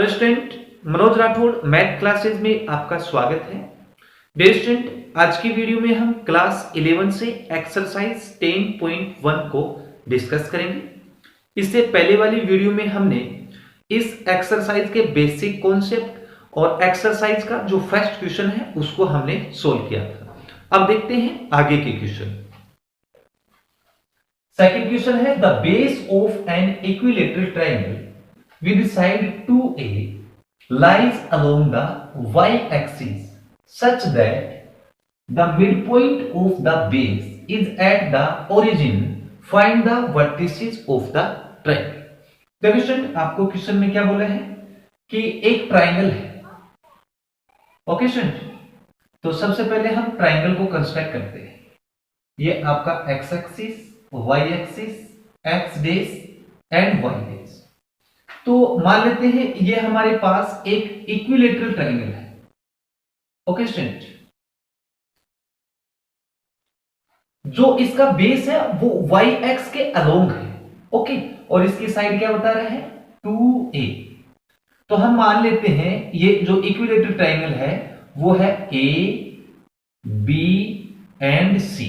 Hello student, Manoj Rathore math classes में आपका स्वागत है। डियर स्टूडेंट, आज की वीडियो में हम क्लास 11 से एक्सरसाइज 10.1 को डिस्कस करेंगे। इससे पहले वाली वीडियो में हमने इस एक्सरसाइज के बेसिक कॉन्सेप्ट और एक्सरसाइज का जो फर्स्ट क्वेश्चन है उसको हमने सोल्व किया था। अब देखते हैं आगे के क्वेश्चन। सेकंड क्वेश्चन है, the base of an equilateral triangle with side 2a lies along the y-axis such that the midpoint of the base is at the origin. Find the vertices of the triangle. देखो student, आपको question में क्या बोला है कि एक triangle है। Okay student, तो सबसे पहले हम ट्राइंगल को कंस्ट्रक्ट करते हैं। ये आपका x axis, y axis, x dash and y dash. तो मान लेते हैं ये हमारे पास एक इक्विलैटरल ट्रायंगल है। ओके स्टूडेंट, जो इसका बेस है वो वाई एक्स के अलोंग है। ओके, और इसकी साइड क्या बता रहा है, 2a। तो हम मान लेते हैं ये जो इक्विलैटरल ट्रायंगल है वो है a, b एंड c,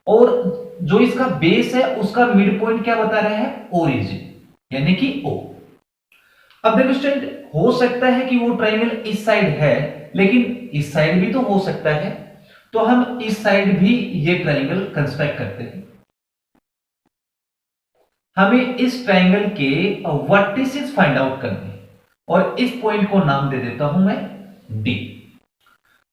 और जो इसका बेस है उसका मिड पॉइंट क्या बता रहा है, ओरिजिन, यानी कि O। अब देखो स्टूडेंट, हो सकता है कि वो ट्रायंगल इस साइड है लेकिन इस साइड भी तो हो सकता है, तो हम इस साइड भी ये ट्रायंगल कंस्ट्रक्ट करते हैं। हमें इस ट्रायंगल के वर्टिसेस फाइंड आउट करने हैं और इस पॉइंट को नाम दे देता हूं मैं D।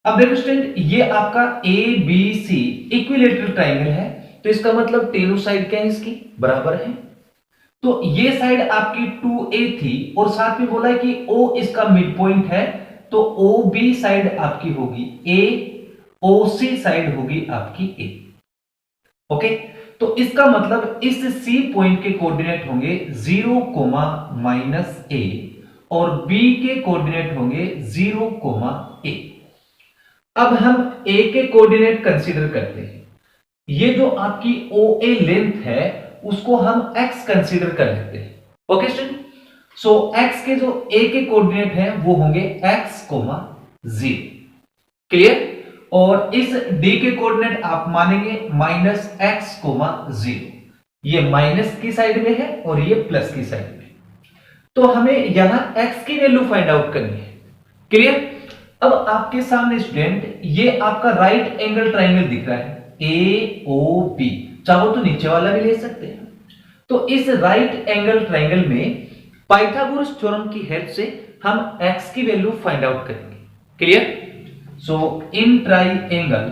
अब देखो स्टूडेंट, ये आपका A B C equilateral triangle है, तो इसका मतलब तीनों साइड क्या है, इसकी बराबर है। तो ये साइड आपकी 2a थी और साथ में बोला है कि O इसका मिड पॉइंट है, तो OB साइड आपकी होगी A, OC साइड होगी आपकी A। ओके, तो इसका मतलब इस C पॉइंट के कोऑर्डिनेट होंगे 0, -a और B के कोऑर्डिनेट होंगे 0, a। अब हम A के कोऑर्डिनेट कंसीडर करते हैं। ये जो आपकी OA लेंथ है उसको हम x कंसीडर कर लेते हैं। ओके स्टूडेंट, सो x के जो a के कोऑर्डिनेट हैं वो होंगे x, 0। क्लियर? और इस d के कोऑर्डिनेट आप मानेंगे -x, 0। ये माइनस की साइड में है और ये प्लस की साइड में, तो हमें यहां x की वैल्यू फाइंड आउट करनी है। क्लियर? अब आपके सामने स्टूडेंट ये आपका राइट एंगल ट्रायंगल दिख रहा है AOB, चाहो तो नीचे वाला भी ले सकते हैं। तो इस राइट एंगल ट्रायंगल में पाइथागोरस थ्योरम की हेल्प से हम x की वैल्यू फाइंड आउट करेंगे। Clear? So in triangle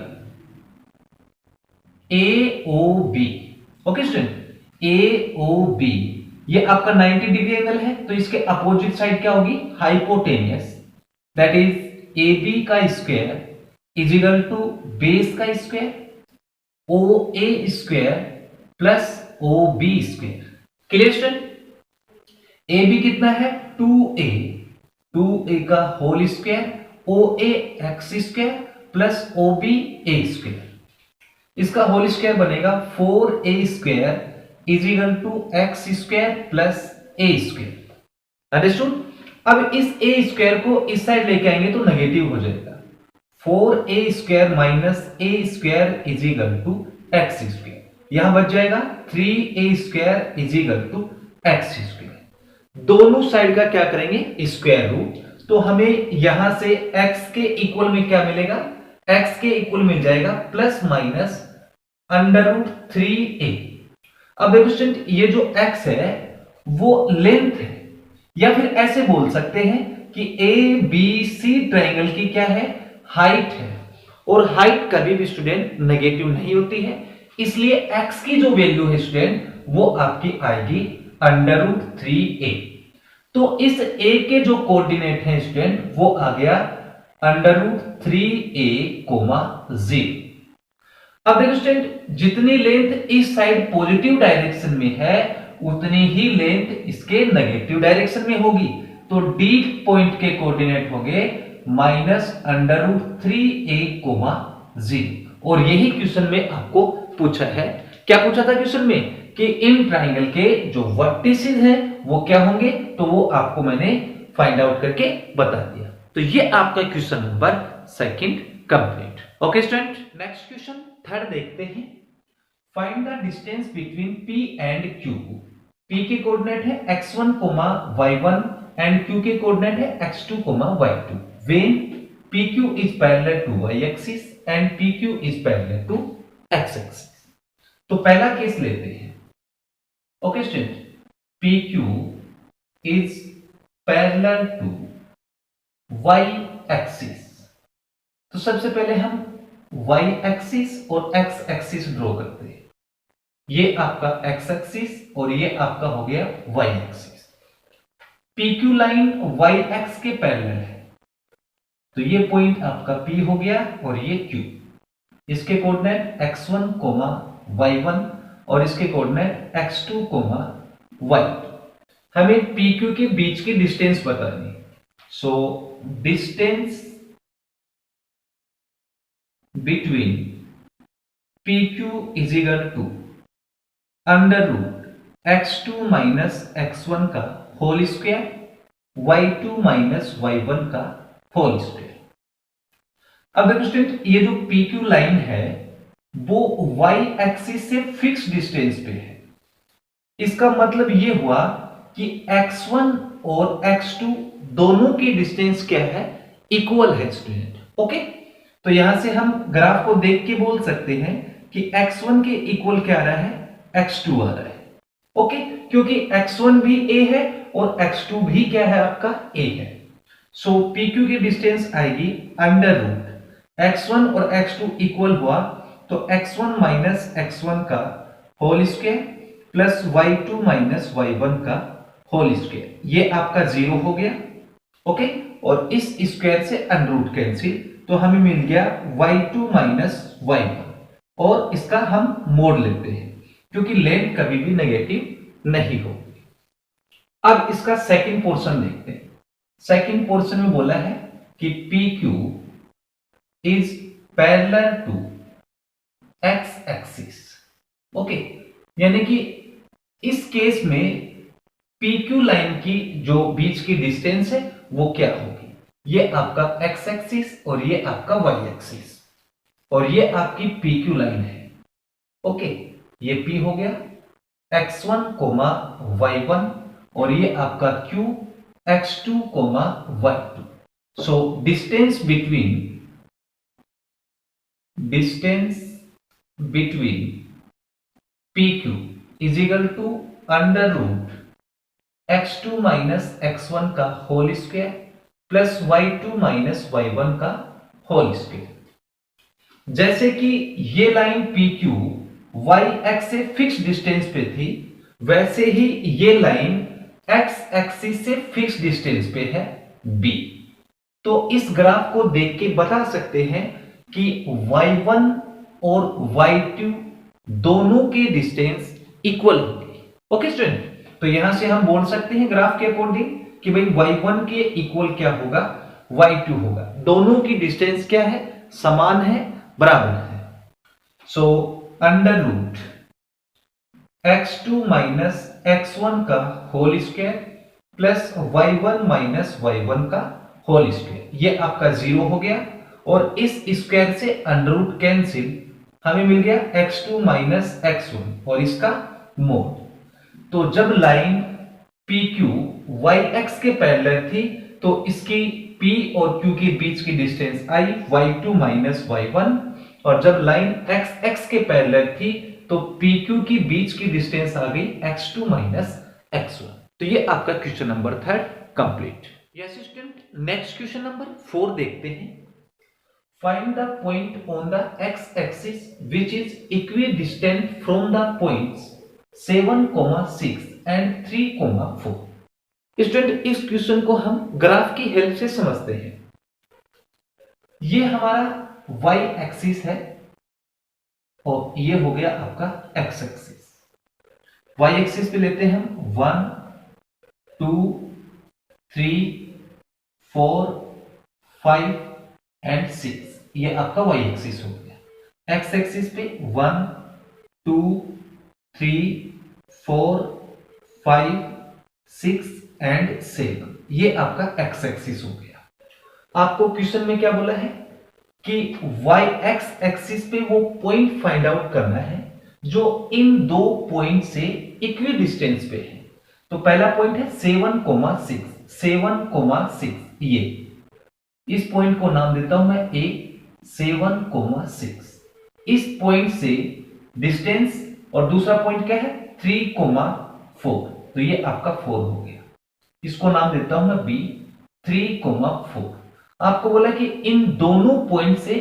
AOB, okay student, AOB ये आपका 90 डिग्री एंगल है, तो इसके अपोजिट साइड क्या होगी, हाइपोटेनियस, दैट इज AB का square is equal to base का square OA square plus OB square. Clear student? AB कितना है, 2a का whole square OA x square plus OB a square. इसका होल स्क्वायर बनेगा 4a square is equal to x square plus a square. Understood? अब इस a square को इस side लेके आएंगे तो नेगेटिव हो जाएगा। 4a square minus a square is equal to x square, यहां बच जाएगा 3a square is equal to x square. दोनों साइड का क्या करेंगे, स्क्वायर रूट, तो हमें यहां से x के इक्वल में क्या मिलेगा, x के इक्वल मिल जाएगा प्लस माइनस √3a। अब देखो स्टूडेंट, ये जो x है वो लेंथ है, या फिर ऐसे बोल सकते हैं कि ABC ट्रायंगल की क्या है, हाइट है, और हाइट कभी भी स्टूडेंट नेगेटिव नहीं होती है, इसलिए x की जो वैल्यू है स्टूडेंट वो आपकी आएगी √3a। तो इस a के जो कोऑर्डिनेट हैं स्टूडेंट वो आ गया √3a, 0। अब देखो स्टूडेंट, जितनी लेंथ इस साइड पॉजिटिव डायरेक्शन में है उतनी ही लेंथ इसके नेगेटिव डायरेक्शन में होगी, तो D पॉइंट के कोऑर्डिनेट होंगे -√3a, 0। और यही क्वेश्चन में आपको पूछा है। क्या पूछा था क्वेश्चन में कि इन ट्रायंगल के जो वर्टिसेस हैं वो क्या होंगे, तो वो आपको मैंने फाइंड आउट करके बता दिया। तो ये आपका question number second complete. Okay student, next question third देखते हैं। Find the distance between P and Q। P के कोऑर्डिनेट है x1, y1 एंड Q के कोऑर्डिनेट है x2, y2 when PQ is parallel to y axis and PQ is parallel to x axis. तो पहला case लेते हैं। Okay student, PQ is parallel to y axis. तो सबसे पहले हम y एक्सिस और x एक्सिस ड्रॉ करते हैं। ये आपका x एक्सिस और ये आपका हो गया y axis. PQ line y x के पैरेलल है, तो ये पॉइंट आपका P हो गया और ये Q। इसके कोऑर्डिनेट x1, y1 और इसके कोऑर्डिनेट x2, y2। हमें PQ के बीच की डिस्टेंस बतानी है। So distance between PQ is equal to under root x2 minus x1 का whole square y2 minus y1 का होल स्क्वायर। अब देखो स्टूडेंट, ये जो PQ लाइन है वो y एक्सिस से फिक्स डिस्टेंस पे है। इसका मतलब ये हुआ कि x1 और x2 दोनों की डिस्टेंस क्या है, इक्वल है स्टूडेंट। ओके, तो यहां से हम ग्राफ को देख के बोल सकते हैं कि x1 के इक्वल क्या आ रहा है, x2 आ रहा है। ओके, क्योंकि x1 भी a है और x2 भी क्या है, आपका a है। सो PQ की डिस्टेंस आएगी अंडर रूट x1 और x2 इक्वल हुआ तो x1 माइनस x1 का whole square plus y2 minus y1 का होल स्क्वायर। ये आपका 0 हो गया। ओके, और इस स्क्वायर से अंडर कैंसिल, तो हमें मिल गया y2 माइनस y1 और इसका हम मोड लेते हैं क्योंकि लेंथ कभी भी नेगेटिव नहीं होगी। अब इसका सेकंड पोर्शन देखते हैं। सेकंड पोर्शन में बोला है कि PQ is parallel to x axis. Okay, यानी कि इस केस में PQ लाइन की जो बीच की डिस्टेंस है वो क्या होगी, ये आपका x एक्सिस और ये आपका y एक्सिस और ये आपकी PQ लाइन है। ओके, ये P हो गया x1, y1 और ये आपका Q x2, y2। So distance between PQ is equal to under root x2 minus x1 का whole square plus y2 minus y1 का होल स्क्वायर। जैसे कि ये लाइन PQ y एक्स से फिक्स डिस्टेंस पे थी, वैसे ही ये लाइन x एक्सिस से फिक्स डिस्टेंस पे है B। तो इस ग्राफ को देख के बता सकते हैं कि y1 और y2 दोनों की डिस्टेंस इक्वल होगी। ओके स्टूडेंट, तो यहां से हम बोल सकते हैं ग्राफ के अकॉर्डिंग कि भाई y1 के इक्वल क्या होगा, y2 होगा। दोनों की डिस्टेंस क्या है, समान है, बराबर है। So under root x2 minus x1 का whole square plus y1 minus y1 का होल स्क्वायर, ये आपका 0 हो गया और इस स्क्वायर से अंडर रूट कैंसिल, हमें मिल गया x2 माइनस x1 और इसका मोड। तो जब लाइन PQ y एक्स के पैरेलल थी तो इसकी P और Q के बीच की डिस्टेंस आई y2 माइनस y1 और जब लाइन x एक्स के पैरेलल थी तो PQ की बीच की डिस्टेंस आ गई x2 माइनस x1। तो ये आपका question number third complete. Yes student, next question number 4 देखते हैं। Find the point on the x axis which is equidistant from the points 7, 6 and 3, 4। Student, इस क्वेश्चन को हम ग्राफ की हेल्प से समझते हैं। ये हमारा y एक्सिस है और ये हो गया आपका x एक्सिस। y एक्सिस पे लेते हैं हम 1, 2, 3, 4, 5 एंड 6, ये आपका y एक्सिस हो गया। x एक्सिस पे 1, 2, 3, 4, 5, 6 एंड 7, ये आपका एक्स एक्सिस हो गया। आपको क्वेश्चन में क्या बोला है कि वाई एक्स एक्सिस पे वो पॉइंट फाइंड आउट करना है जो इन दो पॉइंट से इक्वी डिस्टेंस पे है। तो पहला पॉइंट है 7,6, 7,6, ये इस पॉइंट को नाम देता हूं मैं ए, 7,6। इस पॉइंट से डिस्टेंस और दूसरा पॉइंट क्या है 3,4, तो ये आपका 4 हो गया। इसको नाम देता हूं मैं बी, 3,4। आपको बोला कि इन दोनों पॉइंट से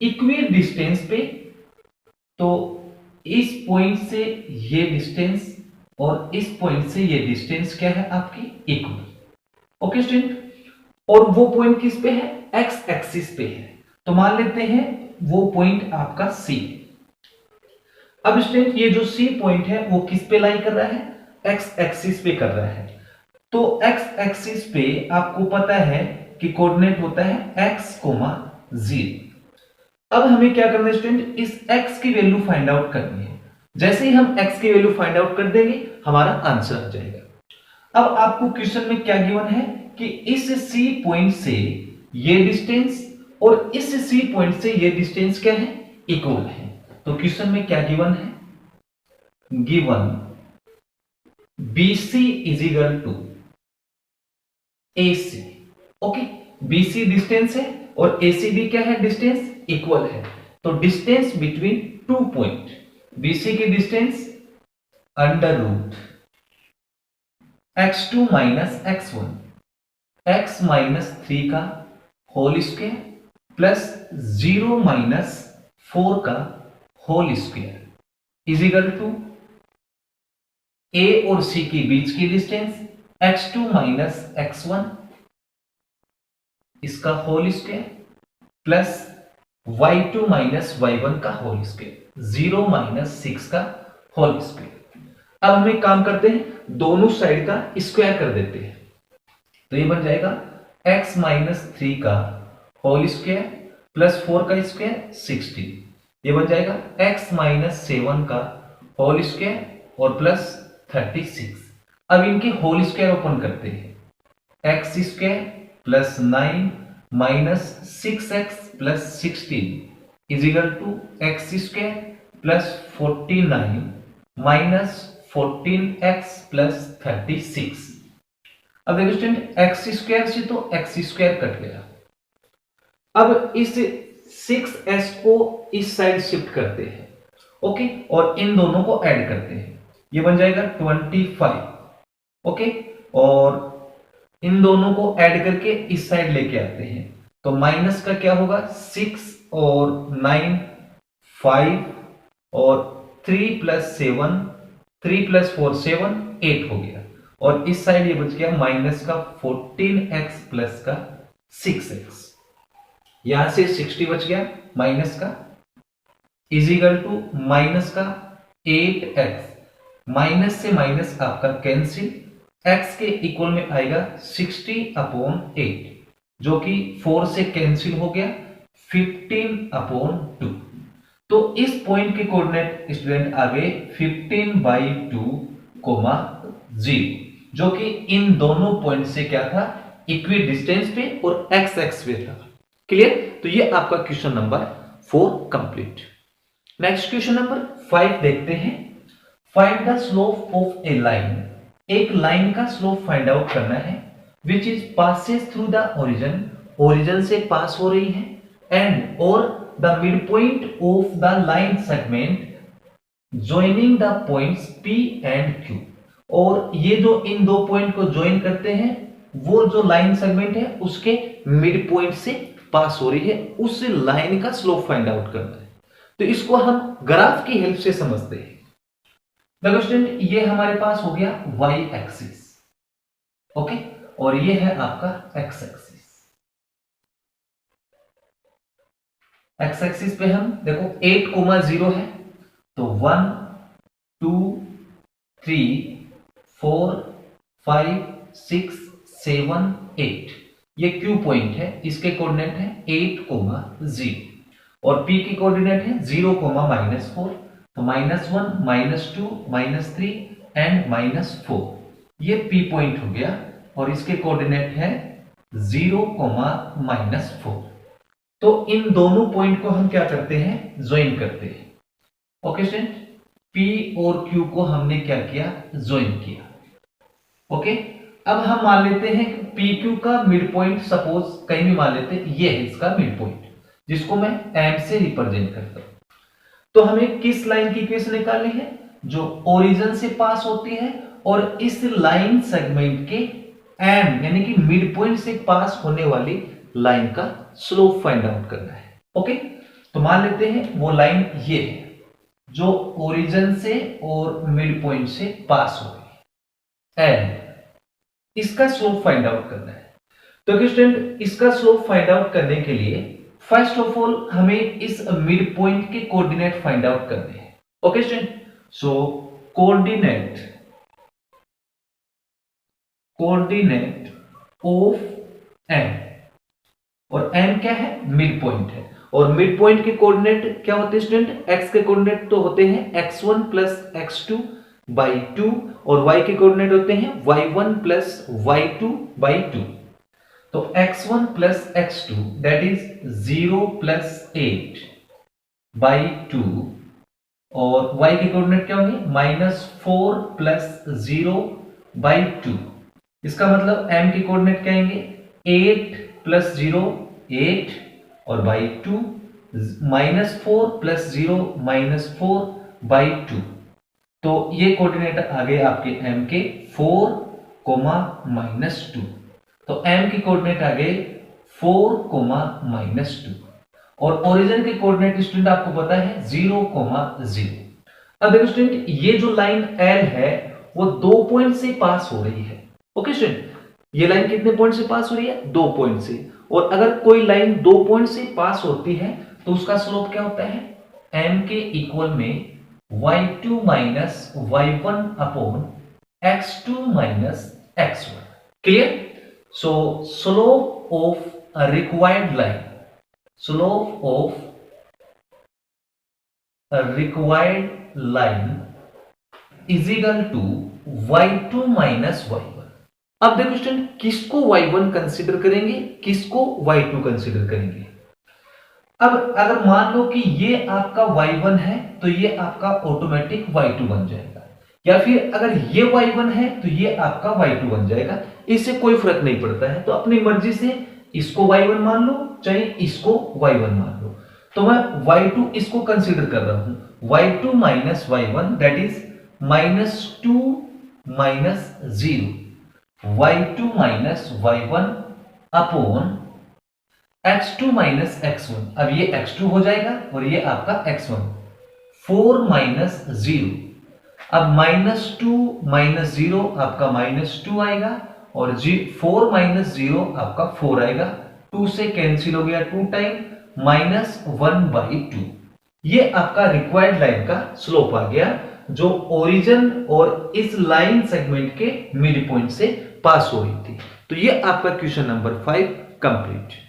इक्वी डिस्टेंस पे, तो इस पॉइंट से ये डिस्टेंस और इस पॉइंट से ये डिस्टेंस क्या है आपकी इक्वल। ओके स्टूडेंट, और वो पॉइंट किस पे है, एक्स एक्सिस पे है। तो मान लेते हैं वो पॉइंट आपका सी। अब स्टूडेंट ये जो सी पॉइंट है वो किस पे लाई कर रहा है, एक्स एक्सिस पे कर रहा है। तो एक्स एक्सिस पे आपको पता है कि कोऑर्डिनेट होता है x, 0। अब हमें क्या करना है स्टूडेंट, इस x की वैल्यू फाइंड आउट करनी है। जैसे ही हम x की वैल्यू फाइंड आउट कर देंगे हमारा आंसर आ जाएगा। अब आपको क्वेश्चन में क्या गिवन है कि इस C पॉइंट से ये डिस्टेंस और इस C पॉइंट से ये डिस्टेंस क्या है, इक्वल है। तो क्वेश्चन में क्या गिवन है, given BC is equal to AC। Okay, BC distance है और AC भी क्या है, डिस्टेंस इक्वल है। तो distance between two point, BC की distance under root x2 minus x1, x minus 3 का होल स्क्वायर प्लस 0 माइनस 4 का whole square is equal to A और C के बीच की डिस्टेंस x2 माइनस x1 इसका whole square plus y2 minus y1 का whole square, 0 minus 6 का whole square. अब हम एक काम करते हैं, दोनों साइड का स्क्वायर कर देते हैं। तो ये बन जाएगा x माइनस 3 का होल स्क्वायर प्लस 4 का स्क्वायर 16। ये बन जाएगा x माइनस 7 का होल स्क्वायर और प्लस 36। अब इनके होल स्क्वायर ओपन करते हैं, x square plus 9 minus 6x plus 16 is equal to x square plus 49 minus 14x plus 36। अब देखो स्टूडेंट, एक्स स्क्वायर से तो एक्स स्क्वायर कट गया। अब इस 6s को इस साइड शिफ्ट करते हैं, ओके, और इन दोनों को ऐड करते हैं। ये बन जाएगा 25, ओके, और इन दोनों को ऐड करके इस साइड लेके आते हैं। तो माइनस का क्या होगा, 6 और 9 5 और 3 प्लस 7, 3 प्लस 4 7, 8 हो गया। और इस साइड ये बच गया माइनस का 14x प्लस का 6x। यहां से 60 बच गया माइनस का, इज इक्वल टू माइनस का 8x। माइनस से माइनस आपका कैंसिल, x के इक्वल में आएगा 60/8 जो कि 4 से कैंसिल हो गया, 15/2। तो इस पॉइंट के कोऑर्डिनेट स्टूडेंट आ गए 15/2, 0, जो कि इन दोनों पॉइंट से क्या था, इक्वी डिस्टेंस पे और एक्स एक्स पे था। क्लियर? तो ये आपका question number 4 complete. Next question number 5 देखते हैं। Find the slope of A line. एक लाइन का स्लोप फाइंड आउट करना है which is passes through the origin, origin से पास हो रही है, एंड और the mid point of the line segment joining the points P and Q। और ये जो इन दो पॉइंट को ज्वाइन करते हैं वो जो लाइन सेगमेंट है उसके मिड पॉइंट से पास हो रही है, उस लाइन का स्लोप फाइंड आउट करना है। तो इसको हम ग्राफ की हेल्प से समझते हैं। देखो स्टूडेंट, ये हमारे पास हो गया y एक्सिस, ओके, और ये है आपका x एक्सिस। x एक्सिस पे हम देखो 8,0 है, तो 1 2 3 4 5 6 7 8, ये Q पॉइंट है, इसके कोऑर्डिनेट है 8,0 और P की कोऑर्डिनेट है 0,-4। तो -1 -2 -3 एंड -4। ये P पॉइंट हो गया और इसके कोऑर्डिनेट है 0,-4। तो इन दोनों पॉइंट को हम क्या करते हैं, ज्वाइन करते हैं। ओके स्टूडेंट, P और Q को हमने क्या किया, ज्वाइन किया। ओके, अब हम मान लेते हैं कि PQ का मिड पॉइंट सपोज कहीं भी मान लेते हैं, ये है इसका मिड पॉइंट जिसको मैं M से रिप्रेजेंट करता हूं। तो हमें किस लाइन की इक्वेशन निकालनी है, जो ओरिजिन से पास होती है और इस लाइन सेगमेंट के M यानी कि मिड पॉइंट से पास होने वाली लाइन का स्लोप फाइंड आउट करना है। ओके, तो मान लेते हैं वो लाइन ये है जो ओरिजिन से और मिड पॉइंट से पास हो गई, L, इसका स्लोप फाइंड आउट करना है। तो स्टूडेंट, इसका स्लोप फाइंड आउट करने के लिए फर्स्ट ऑफ ऑल हमें इस मिड पॉइंट के कोऑर्डिनेट फाइंड आउट करने हैं। Okay student, so coordinate of M, और M क्या है, मिड पॉइंट है, और मिड पॉइंट के कोऑर्डिनेट क्या होते हैं स्टूडेंट, x के कोऑर्डिनेट तो होते हैं x1 प्लस x2 बाई 2 और y के कोऑर्डिनेट होते हैं y1 प्लस y2 बाई 2। तो x1 plus x2 that is 0 plus 8 by 2 और y के कोऑर्डिनेट क्या होंगे, -4 प्लस 0 बाई 2। इसका मतलब m के कोऑर्डिनेट क्या आएंगे, 8 प्लस 0 8 और बाई 2, -4 प्लस 0 -4 बाई 2। तो ये कोऑर्डिनेट आ गए आपके m के 4, -2। तो m के कोऑर्डिनेट आ गए 4, -2 और ओरिजिन के कोऑर्डिनेट स्टूडेंट आपको पता है 0, 0। अब देखो स्टूडेंट, ये जो लाइन L है वो 2 पॉइंट से पास हो रही है। ओके स्टूडेंट, ये लाइन कितने पॉइंट से पास हो रही है, 2 पॉइंट से, और अगर कोई लाइन 2 पॉइंट से पास होती है तो उसका स्लोप क्या होता है, m के इक्वल में y2 minus y1 upon x2 minus x1। Clear? So slope of a required line, slope of a required line is equal to y2 minus y1। अब देखो स्टूडेंट, किसको y1 कंसीडर करेंगे, किसको y2 कंसीडर करेंगे। अब अगर मान लो कि ये आपका y1 है तो ये आपका ऑटोमेटिक y2 बन जाएगा, या फिर अगर ये y1 है तो ये आपका y2 बन जाएगा, इससे कोई फर्क नहीं पड़ता है। तो अपनी मर्जी से इसको y1 मान लो चाहे इसको y1 मान लो। तो मैं y2 इसको कंसीडर कर रहा हूं, y2 minus y1 that is -2 minus 0, y2 minus y1 upon x2 minus x1। अब ये x2 हो जाएगा और ये आपका x1, 4 माइनस 0। अब -2 माइनस 0 आपका -2 आएगा और 4 माइनस 0 आपका 4 आएगा, 2 से कैंसिल हो गया 2 टाइम, -1/2। ये आपका रिक्वायर्ड लाइन का स्लोप आ गया जो ओरिजिन और इस लाइन सेगमेंट के मिड पॉइंट से पास हो रही थी। तो ये आपका क्वेश्चन नंबर 5 कंप्लीट।